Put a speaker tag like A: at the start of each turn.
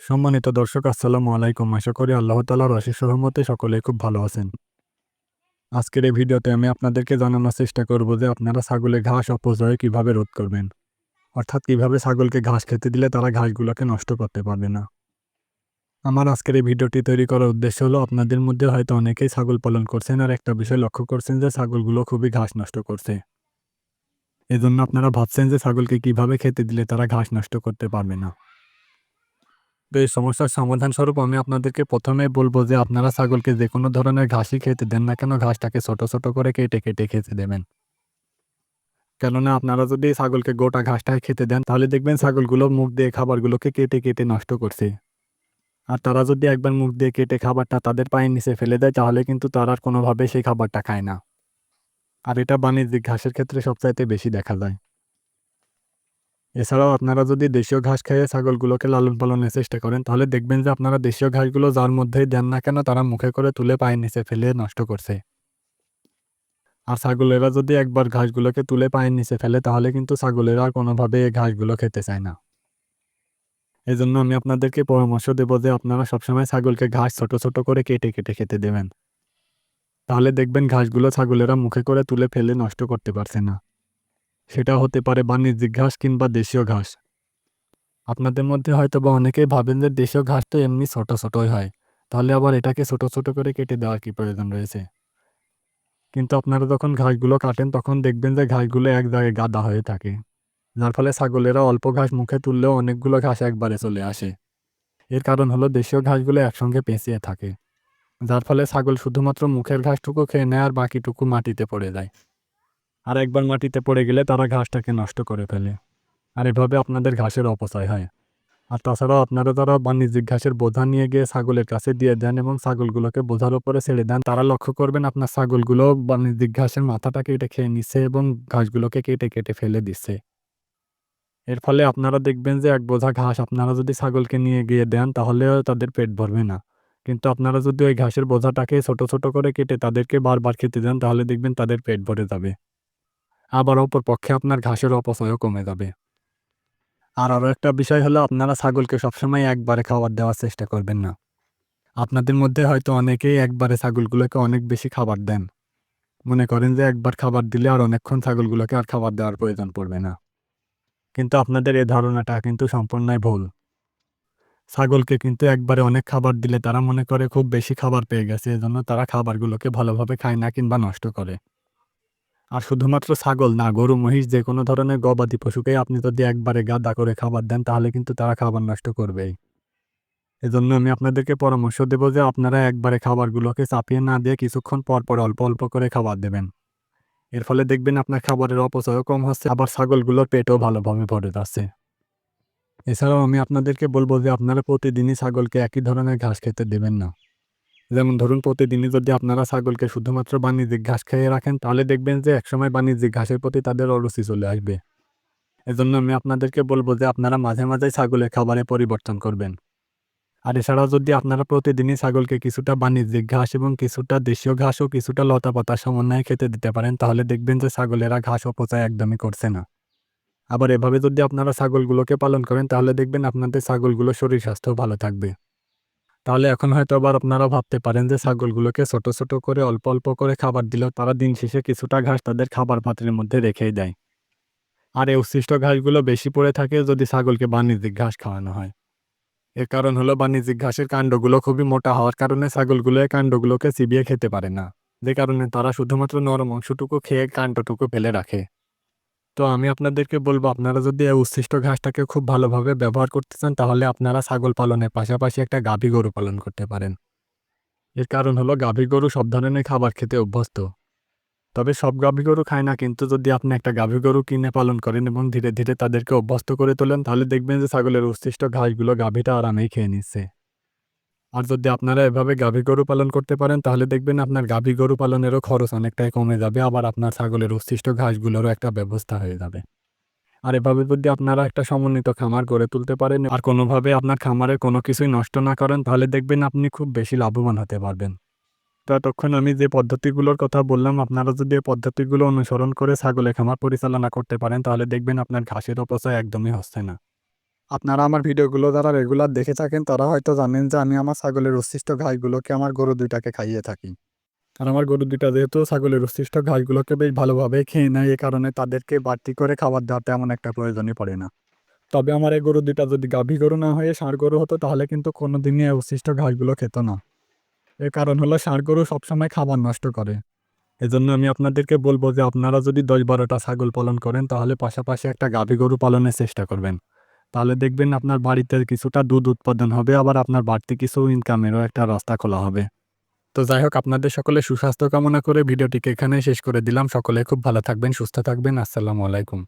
A: সম্মানিত দর্শক আসসালামু আলাইকুম। আশা করি আল্লাহ তাআলার অশেষ রহমতে সকলেই খুব ভালো আছেন। আজকের এই ভিডিওতে আমি আপনাদেরকে জানানোর চেষ্টা করব যে আপনারা ছাগলের ঘাস অপচয় কিভাবে রোধ করবেন। অর্থাৎ কিভাবে ছাগলকে ঘাস খেতে দিলে তারা ঘাসগুলোকে নষ্ট করতে পারবে না। আমার আজকের এই ভিডিওটি তৈরি করার উদ্দেশ্য হলো আপনাদের মধ্যে হয়তো অনেকেই ছাগল পালন করছেন আর একটা বিষয় লক্ষ্য করছেন যে ছাগলগুলো খুবই ঘাস নষ্ট করছে। এজন্য আপনারা ভাবছেন যে ছাগলকে কিভাবে খেতে দিলে তারা ঘাস নষ্ট করতে পারবে না। তো এই সমস্যার সমাধান স্বরূপ আমি আপনাদেরকে প্রথমেই বলবো যে আপনারা ছাগলকে যে কোনো ধরনের ঘাসই খেতে দেন না কেন ঘাসটাকে ছোট ছোট করে কেটে কেটে খেতে দেবেন। কেননা আপনারা যদি ছাগলকে গোটা ঘাসটাই খেতে দেন তাহলে দেখবেন ছাগলগুলো মুখ দিয়ে খাবারগুলোকে কেটে কেটে নষ্ট করছে। আর তারা যদি একবার মুখ দিয়ে কেটে খাবারটা তাদের পায়ের নিচে ফেলে দেয় তাহলে কিন্তু তারা আর কোনোভাবে সেই খাবারটা খায় না। আর এটা বাণিজ্যিক ঘাসের ক্ষেত্রে সবচাইতে বেশি দেখা যায়। এছাড়াও আপনারা যদি দেশীয় ঘাস খেয়ে ছাগলগুলোকে লালন পালনের চেষ্টা করেন তাহলে দেখবেন যে আপনারা দেশীয় ঘাসগুলো যার মধ্যেই দেন না কেন তারা মুখে করে তুলে পায়ের নিচে ফেলে নষ্ট করছে। আর ছাগলেরা যদি একবার ঘাসগুলোকে তুলে পায়ের নিচে ফেলে তাহলে কিন্তু ছাগলেরা আর কোনোভাবে এই ঘাসগুলো খেতে চায় না। এজন্য আমি আপনাদেরকে পরামর্শ দেব যে আপনারা সবসময় ছাগলকে ঘাস ছোট ছোট করে কেটে কেটে খেতে দেবেন। তাহলে দেখবেন ঘাসগুলো ছাগলেরা মুখে করে তুলে ফেলে নষ্ট করতে পারছে না। সেটা হতে পারে বাণিজ্যিক ঘাস কিংবা দেশীয় ঘাস। আপনাদের মধ্যে হয়তোবা অনেকেই ভাবেন যে দেশীয় ঘাস তো এমনি ছোট ছোটই হয়। তাহলে আবার এটাকে ছোট ছোট করে কেটে দেওয়ার কি প্রয়োজন রয়েছে? কিন্তু আপনারা যখন ঘাসগুলো কাটেন তখন দেখবেন যে ঘাসগুলো এক জায়গায় গাদা হয়ে থাকে। যার ফলে ছাগলেরা অল্প ঘাস মুখে তুললেও অনেকগুলো ঘাস একবারে চলে আসে। এর কারণ হলো দেশীয় ঘাসগুলো একসঙ্গে পেঁচিয়ে থাকে। যার ফলে ছাগল শুধুমাত্র মুখের ঘাসটুকু খেয়ে নেয় আর বাকিটুকু মাটিতে পড়ে যায়। আর একবার মাটিতে পড়ে গেলে তারা ঘাসটাকে নষ্ট করে ফেলে। আর এভাবে আপনাদের ঘাসের অপচয় হয়। আর তাছাড়াও আপনারা যারা বাণিজ্যিক ঘাসের বোঝা নিয়ে গিয়ে ছাগলের কাছে দিয়ে দেন এবং ছাগলগুলোকে বোঝার উপরে ছেড়ে দেন তারা লক্ষ্য করবেন আপনার ছাগলগুলো বাণিজ্যিক ঘাসের মাথাটা কেটে খেয়ে নিচ্ছে এবং ঘাসগুলোকে কেটে কেটে ফেলে দিচ্ছে। এর ফলে আপনারা দেখবেন যে এক বোঝা ঘাস আপনারা যদি ছাগলকে নিয়ে গিয়ে দেন তাহলেও তাদের পেট ভরবে না। কিন্তু আপনারা যদি ওই ঘাসের বোঝাটাকে ছোট ছোট করে কেটে তাদেরকে বারবার খেতে দেন তাহলে দেখবেন তাদের পেট ভরে যাবে। আবার অপরপক্ষে আপনার ঘাসের অপচয়ও কমে যাবে। আর আরও একটা বিষয় হলো আপনারা ছাগলকে সবসময় একবারে খাবার দেওয়ার চেষ্টা করবেন না। আপনাদের মধ্যে হয়তো অনেকেই একবারে ছাগলগুলোকে অনেক বেশি খাবার দেন। মনে করেন যে একবার খাবার দিলে আর অনেকক্ষণ ছাগলগুলোকে আর খাবার দেওয়ার প্রয়োজন পড়বে না। কিন্তু আপনাদের এই ধারণাটা কিন্তু সম্পূর্ণই ভুল। ছাগলকে কিন্তু একবারে অনেক খাবার দিলে তারা মনে করে খুব বেশি খাবার পেয়ে গেছে এজন্য তারা খাবারগুলোকে ভালোভাবে খায় না কিংবা নষ্ট করে। আর শুধুমাত্র ছাগল না গরু মহিষ যে কোনো ধরনের গবাদি পশুকেই আপনি যদি একবারে গাদা করে খাবার দেন তাহলে কিন্তু তারা খাবার নষ্ট করবেই। এজন্য আমি আপনাদেরকে পরামর্শ দেব যে আপনারা একবারে খাবারগুলোকে চাপিয়ে না দিয়ে কিছুক্ষণ পর পর অল্প অল্প করে খাবার দেবেন। এর ফলে দেখবেন আপনার খাবারের অপচয়ও কম হচ্ছে আবার ছাগলগুলোর পেটও ভালোভাবে ভরে যাচ্ছে। এছাড়াও আমি আপনাদেরকে বলব যে আপনারা প্রতিদিনই ছাগলকে একই ধরনের ঘাস খেতে দেবেন না। যেমন ধরুন প্রতিদিনই যদি আপনারা ছাগলকে শুধুমাত্র বাণিজ্যিক ঘাস খাইয়ে রাখেন তাহলে দেখবেন যে একসময় বাণিজ্যিক ঘাসের প্রতি তাদের অরুচি চলে আসবে। এজন্য আমি আপনাদেরকে বলব যে আপনারা মাঝে মাঝে ছাগলের খাবারে পরিবর্তন করবেন। আর এছাড়াও যদি আপনারা প্রতিদিনই ছাগলকে কিছুটা বাণিজ্যিক ঘাস এবং কিছুটা দেশীয় ঘাস ও কিছুটা লতাপাতার সমন্বয়ে খেতে দিতে পারেন তাহলে দেখবেন যে ছাগলেরা ঘাস অপচয় একদমই করছে না। আবার এভাবে যদি আপনারা ছাগলগুলোকে পালন করেন তাহলে দেখবেন আপনাদের ছাগলগুলোর শরীর স্বাস্থ্য ভালো থাকবে। তাহলে এখন হয়তো আবার আপনারা ভাবতে পারেন যে ছাগলগুলোকে ছোট ছোট করে অল্প অল্প করে খাবার দিলেও তারা দিন শেষে কিছুটা ঘাস তাদের খাবার পাত্রের মধ্যে রেখেই দেয়। আর এই উচ্ছিষ্ট ঘাসগুলো বেশি পড়ে থাকে যদি ছাগলকে বাণিজ্যিক ঘাস খাওয়ানো হয়। এর কারণ হলো বাণিজ্যিক ঘাসের কাণ্ডগুলো খুবই মোটা হওয়ার কারণে ছাগলগুলো এই কাণ্ডগুলোকে চিবিয়ে খেতে পারে না। যে কারণে তারা শুধুমাত্র নরম অংশটুকু খেয়ে কাণ্ডটুকু ফেলে রাখে। তো আমি আপনাদেরকে বলবো আপনারা যদি এই উচ্ছিষ্ট ঘাসটাকে খুব ভালোভাবে ব্যবহার করতে চান তাহলে আপনারা ছাগল পালনের পাশাপাশি একটা গাভী গরু পালন করতে পারেন। এর কারণ হলো গাভী গরু সব ধরনের খাবার খেতে অভ্যস্ত। তবে সব গাভী গরু খায় না কিন্তু যদি আপনি একটা গাভী গরু কিনে পালন করেন এবং ধীরে ধীরে তাদেরকে অভ্যস্ত করে তোলেন তাহলে দেখবেন যে ছাগলের উচ্ছিষ্ট ঘাসগুলো গাভীটা আরামেই খেয়ে নিচ্ছে। আর যদি আপনারা এভাবে গাভী গরু পালন করতে পারেন তাহলে দেখবেন আপনার গাভী গরু পালনেরও খরচ অনেকটাই কমে যাবে আবার আপনার ছাগলের উচ্ছিষ্ট ঘাসগুলোরও একটা ব্যবস্থা হয়ে যাবে। আর এভাবে যদি আপনারা একটা সমন্বিত খামার গড়ে তুলতে পারেন আর কোনোভাবে আপনার খামারে কোনো কিছুই নষ্ট না করেন তাহলে দেখবেন আপনি খুব বেশি লাভবান হতে পারবেন। তো এতক্ষণ আমি যে পদ্ধতিগুলোর কথা বললাম আপনারা যদি এই পদ্ধতিগুলো অনুসরণ করে ছাগলের খামার পরিচালনা করতে পারেন তাহলে দেখবেন আপনার ঘাসের অপচয় একদমই হচ্ছে না। আপনারা আমার ভিডিওগুলো যারা রেগুলার দেখে থাকেন তারা হয়তো জানেন যে আমি আমার ছাগলের উচ্ছিষ্ট ঘাসগুলোকে আমার গরু ২ টাকে খাইয়ে থাকি। আর আমার গরু ২ টা যেহেতু ছাগলের উচ্ছিষ্ট ঘাসগুলোকে বেশ ভালোভাবে খেয়ে নেয়, এ কারণে তাদেরকে বাড়তি করে খাবার দেওয়ার তেমন একটা প্রয়োজনই পড়ে না। তবে আমার এই গরু ২ টা যদি গাভী গরু না হয়ে ষাঁড় গরু হতো তাহলে কিন্তু কোনোদিনই এই উচ্ছিষ্ট ঘাসগুলো খেত না। এর কারণ হলো ষাঁড় গরু সবসময় খাবার নষ্ট করে। এজন্য আমি আপনাদেরকে বলব যে আপনারা যদি ১০-১২ টা ছাগল পালন করেন তাহলে পাশাপাশি একটা গাভী গরু পালনের চেষ্টা করবেন। তাহলে দেখবেন আপনার বাড়িতে কিছুটা দুধ উৎপাদন হবে, আবার আপনার বাড়তি কিছু ইনকামেরও একটা রাস্তা খোলা হবে। তো যাই হোক, আপনাদের সকলের সুস্বাস্থ্য কামনা করে ভিডিওটিকে এখানেই শেষ করে দিলাম। সকলে খুব ভালো থাকবেন, সুস্থ থাকবেন। আসসালামু আলাইকুম।